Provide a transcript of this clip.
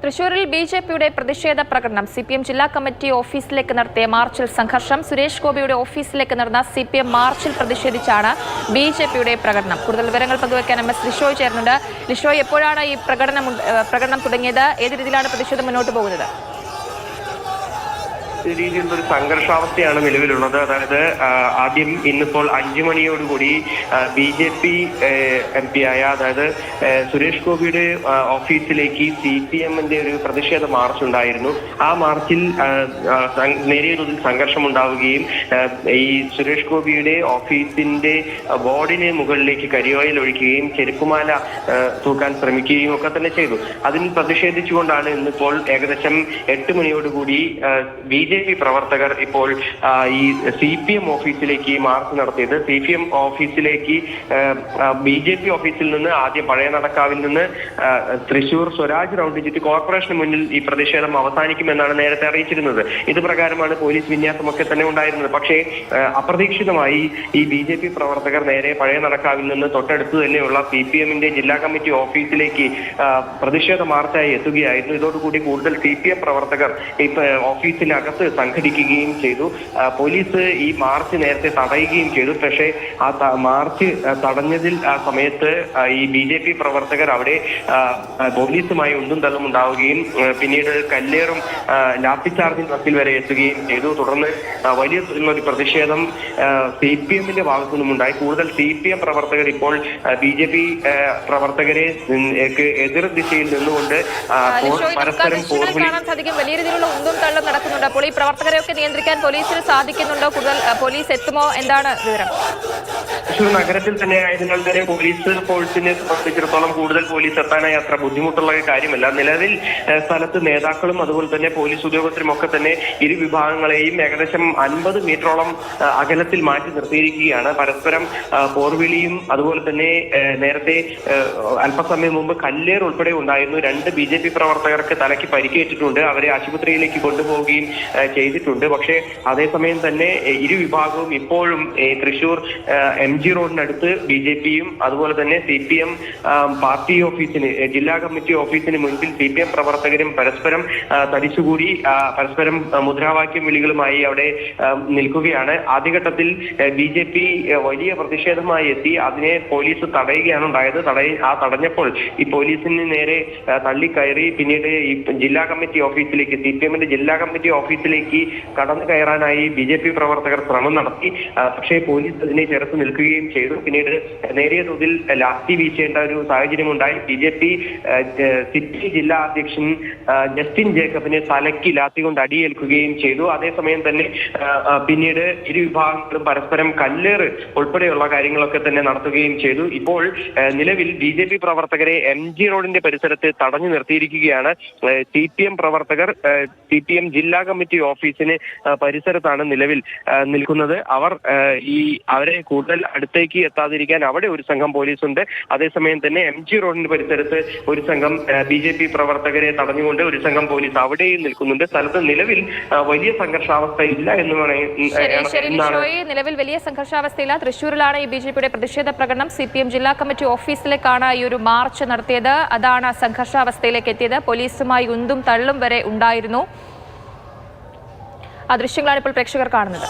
തൃശൂരിൽ ബിജെപിയുടെ പ്രതിഷേധ പ്രകടനം സിപിഎം ജില്ലാ കമ്മിറ്റി ഓഫീസിലേക്ക് നടത്തിയ മാർച്ചിൽ സംഘർഷം. സുരേഷ് ഗോപിയുടെ ഓഫീസിലേക്ക് നടന്ന സിപിഎം മാർച്ചിൽ പ്രതിഷേധിച്ചാണ് ബിജെപിയുടെ പ്രകടനം. കൂടുതൽ വിവരങ്ങൾ പങ്കുവയ്ക്കാൻ MS ലിഷോയ് ചേർന്നുണ്ട്. ലിഷോയ്, എപ്പോഴാണ് ഈ പ്രകടനം തുടങ്ങിയത്? ഏത് രീതിയിലാണ് പ്രതിഷേധം മുന്നോട്ട് പോകുന്നത്? രീതിയിലുള്ള ഒരു സംഘർഷാവസ്ഥയാണ് നിലവിലുള്ളത്. അതായത് ആദ്യം ഇന്നിപ്പോൾ 5 മണിയോടുകൂടി BJP MP ആയ അതായത് സുരേഷ് ഗോപിയുടെ ഓഫീസിലേക്ക് CPM-ന്റെ ഒരു പ്രതിഷേധ മാർച്ച് ഉണ്ടായിരുന്നു. ആ മാർച്ചിൽ നേരിയ തോതിൽ സംഘർഷം ഉണ്ടാവുകയും ഈ സുരേഷ് ഗോപിയുടെ ഓഫീസിന്റെ ബോർഡിന് മുകളിലേക്ക് കരിയോയിൽ ഒഴിക്കുകയും ചെരുക്കുമാല തൂക്കാൻ ശ്രമിക്കുകയും ഒക്കെ തന്നെ ചെയ്തു. അതിൽ പ്രതിഷേധിച്ചുകൊണ്ടാണ് ഇന്നിപ്പോൾ ഏകദേശം 8 മണിയോടുകൂടി BJP പ്രവർത്തകർ ഇപ്പോൾ ഈ CPM ഓഫീസിലേക്ക് മാർച്ച് നടത്തിയത്. CPM ഓഫീസിലേക്ക് BJP ഓഫീസിൽ നിന്ന് ആദ്യം പഴയ നടക്കാവിൽ നിന്ന് തൃശൂർ സ്വരാജ് റൗണ്ട് ചുറ്റി കോർപ്പറേഷന് മുന്നിൽ ഈ പ്രതിഷേധം അവസാനിക്കുമെന്നാണ് നേരത്തെ അറിയിച്ചിരുന്നത്. ഇത് പ്രകാരമാണ് പോലീസ് വിന്യാസമൊക്കെ തന്നെ ഉണ്ടായിരുന്നത്. പക്ഷേ അപ്രതീക്ഷിതമായി ഈ BJP പ്രവർത്തകർ നേരെ പഴയ നടക്കാവിൽ നിന്ന് തൊട്ടടുത്ത് തന്നെയുള്ള CPM-ന്റെ ജില്ലാ കമ്മിറ്റി ഓഫീസിലേക്ക് പ്രതിഷേധ മാർച്ചായി എത്തുകയായിരുന്നു. ഇതോടുകൂടി കൂടുതൽ CPM പ്രവർത്തകർ ഈ ഓഫീസിനകത്ത് സംഘടിക്കുകയും ചെയ്തു. പോലീസ് ഈ മാർച്ച് നേരത്തെ തടയുകയും ചെയ്തു. പക്ഷേ ആ മാർച്ച് തടഞ്ഞതിൽ ആ സമയത്ത് ഈ BJP പ്രവർത്തകർ അവിടെ പോലീസുമായി ഉന്തും തള്ളും ഉണ്ടാവുകയും പിന്നീട് കല്ലേറും ലാത്തിചാർജിംഗ് ട്രക്കിൽ വരെ എത്തുകയും ചെയ്തു. തുടർന്ന് വലിയ ഒരു പ്രതിഷേധം CPM-ന്റെ ഭാഗത്തു നിന്നും ഉണ്ടായി. കൂടുതൽ CPM പ്രവർത്തകർ ഇപ്പോൾ BJP പ്രവർത്തകരെ എതിർ ദിശയിൽ നിന്നുകൊണ്ട് പരസ്പരം വലിയ രീതിയിലുള്ള ഉന്തും തള്ളും നടക്കുന്നുണ്ട്. അപ്പോൾ ഈ പ്രവർത്തകരെയൊക്കെ നിയന്ത്രിക്കാൻ പോലീസിന് സാധിക്കുന്നുണ്ടോ? കൂടുതൽ പോലീസ് എത്തുമോ? എന്താണ് വിവരം? തൃശൂർ നഗരത്തിൽ തന്നെ ആയതിനാൽ തന്നെ പോലീസ് ഫോഴ്സിനെ സംബന്ധിച്ചിടത്തോളം കൂടുതൽ പോലീസ് എത്താനായി അത്ര ബുദ്ധിമുട്ടുള്ള കാര്യമല്ല. നിലവിൽ സ്ഥലത്ത് നേതാക്കളും അതുപോലെ തന്നെ പോലീസ് ഉദ്യോഗസ്ഥരും ഒക്കെ തന്നെ ഇരു വിഭാഗങ്ങളെയും ഏകദേശം 50 മീറ്ററോളം അകലത്തിൽ മാറ്റി നിർത്തിയിരിക്കുകയാണ്. പരസ്പരം പോർവിളിയും അതുപോലെ തന്നെ നേരത്തെ അല്പസമയം മുമ്പ് കല്ലേർ ഉൾപ്പെടെ ഉണ്ടായിരുന്നു. 2 BJP പ്രവർത്തകർക്ക് തലയ്ക്ക് പരിക്കേറ്റിട്ടുണ്ട്. അവരെ ആശുപത്രിയിലേക്ക് കൊണ്ടുപോവുകയും ചെയ്തിട്ടുണ്ട്. പക്ഷേ അതേസമയം തന്നെ ഇരു വിഭാഗവും ഇപ്പോഴും തൃശൂർ MG റോഡിനടുത്ത് BJP-യും അതുപോലെ തന്നെ CPM പാർട്ടി ഓഫീസിന് ജില്ലാ കമ്മിറ്റി ഓഫീസിന് മുൻപിൽ CPM പ്രവർത്തകരും പരസ്പരം തടിച്ചുകൂടി പരസ്പരം മുദ്രാവാക്യം വിളികളുമായി അവിടെ നിൽക്കുകയാണ്. ആദ്യഘട്ടത്തിൽ BJP വലിയ പ്രതിഷേധമായി എത്തി. അതിനെ പോലീസ് തടയുകയാണ് ഉണ്ടായത്. തടഞ്ഞപ്പോൾ ഈ പോലീസിന് നേരെ തള്ളിക്കയറി പിന്നീട് ഈ ജില്ലാ കമ്മിറ്റി ഓഫീസിലേക്ക് CPM-ന്റെ ജില്ലാ കമ്മിറ്റി ഓഫീസിലേക്ക് കടന്നു കയറാനായി BJP പ്രവർത്തകർ ശ്രമം നടത്തി. പക്ഷേ പോലീസ് അതിനെ ചെറുത്ത് നിൽക്കുകയും ചെയ്തു. പിന്നീട് നേരിയ തോതിൽ ലാത്തി വീശേണ്ട ഒരു സാഹചര്യം ഉണ്ടായി. BJP സിറ്റി ജില്ലാ അധ്യക്ഷൻ ജസ്റ്റിൻ ജേക്കബിനെ തലയ്ക്ക് ലാത്തി കൊണ്ട് അടിയേൽക്കുകയും ചെയ്തു. അതേസമയം തന്നെ പിന്നീട് ഇരു വിഭാഗങ്ങളും പരസ്പരം കല്ലേറ് ഉൾപ്പെടെയുള്ള കാര്യങ്ങളൊക്കെ തന്നെ നടത്തുകയും ചെയ്തു. ഇപ്പോൾ നിലവിൽ BJP പ്രവർത്തകരെ MG റോഡിന്റെ പരിസരത്ത് തടഞ്ഞു നിർത്തിയിരിക്കുകയാണ്. CPM പ്രവർത്തകർ CPM ജില്ലാ കമ്മിറ്റി ഓഫീസിന് പരിസരത്താണ് നിലവിൽ നിൽക്കുന്നത്. അവരെ കൂടുതൽ അടുത്തേക്ക് എത്താതിരിക്കാൻ അവിടെ ഒരു സംഘം പോലീസുണ്ട്. അതേസമയം തന്നെ MG റോഡിന്റെ പരിസരത്ത് ഒരു സംഘം BJP പ്രവർത്തകരെ തടഞ്ഞുകൊണ്ട് ഒരു സംഘം പോലീസ് അവിടെയും നിൽക്കുന്നുണ്ട്. സ്ഥലത്ത് നിലവിൽ വലിയ സംഘർഷാവസ്ഥ ഇല്ല എന്ന് നിലവിൽ വലിയ സംഘർഷാവസ്ഥയില്ല. തൃശ്ശൂരിലാണ് ഈ BJP-യുടെ പ്രതിഷേധ പ്രകടനം. CPM ജില്ലാ കമ്മിറ്റി ഓഫീസിലേക്കാണ് ഈ ഒരു മാർച്ച് നടത്തിയത്. അതാണ് സംഘർഷാവസ്ഥയിലേക്ക് എത്തിയത്. പോലീസുമായി ഉന്തും തള്ളും വരെ ഉണ്ടായിരുന്നു. ആ ദൃശ്യങ്ങളാണ് ഇപ്പോൾ പ്രേക്ഷകർ കാണുന്നത്.